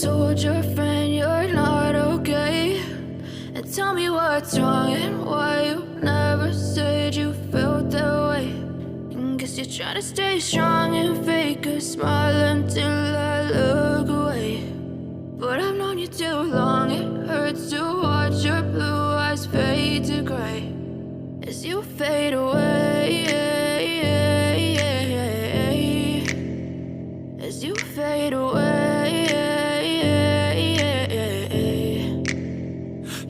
told your friend you're not okay? And tell me what's wrong and why you never said you felt that way. And guess you're trying to stay strong and fake a smile until I look away. But I've known you too long, it hurts to watch your blue eyes fade to gray as you fade away, as you fade away.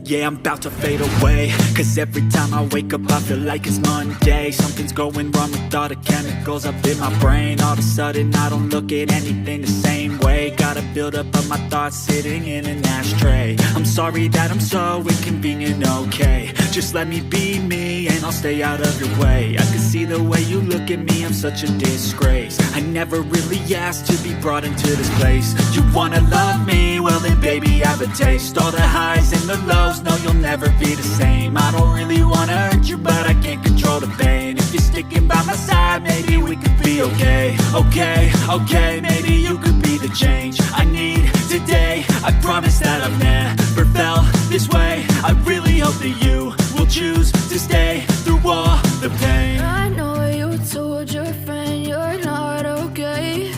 Yeah, I'm about to fade away, cause every time I wake up I feel like it's Monday. Something's going wrong with all the chemicals up in my brain. All of a sudden I don't look at anything the same way. Got a buildup of my thoughts sitting in an ashtray. I'm sorry that I'm so inconvenient, okay? Just let me be me and I'll stay out of your way. I can see the way you look at me, I'm such a disgrace. I never really asked to be brought into this place. You wanna love me? Well then baby I have a taste. All the highs and the lows, no you'll never be the same. I don't really wanna hurt you but I can't control the pain. If you're sticking by my side maybe we could be okay. Okay, maybe you could be the change I need today. I promise that I've never felt this way. I really hope that you will choose to stay through all the pain. I know you told your friend you're not okay.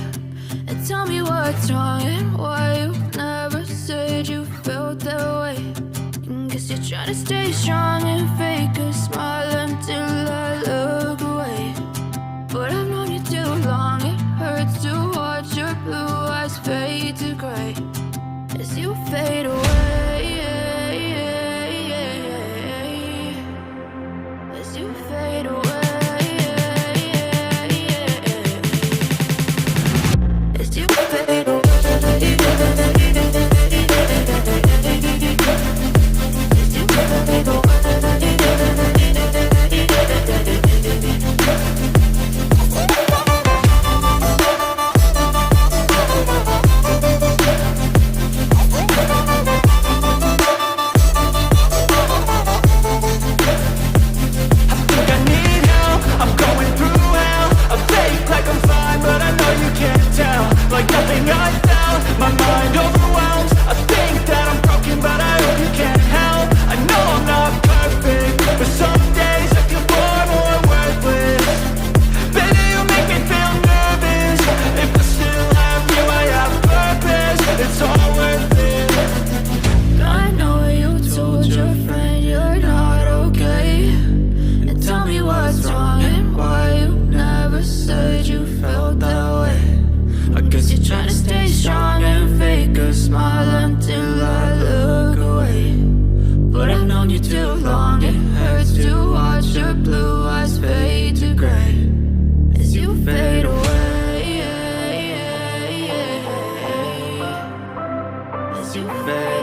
And tell me what's wrong and why you never said you felt that way. And guess you're trying to stay strong and fake a smile until I look away. But I've known you too long, it hurts to watch your blue eyes fade to gray as you fade away, as you fade away, as you fade away. Like nothing I felt, my mind overwhelmed. I think that I'm broken, but I hope you can't help. I know I'm not perfect, but some days I feel far more worthless. Baby, you make me feel nervous. If I still have you, I have purpose. It's all worth it. I know you told your friend you're not okay. And tell me what's wrong and why you never said you felt that way. I guess you're trying to stay strong and fake a smile until I look away. But I've known you too long, it hurts to watch your blue eyes fade to gray as you fade away, as you fade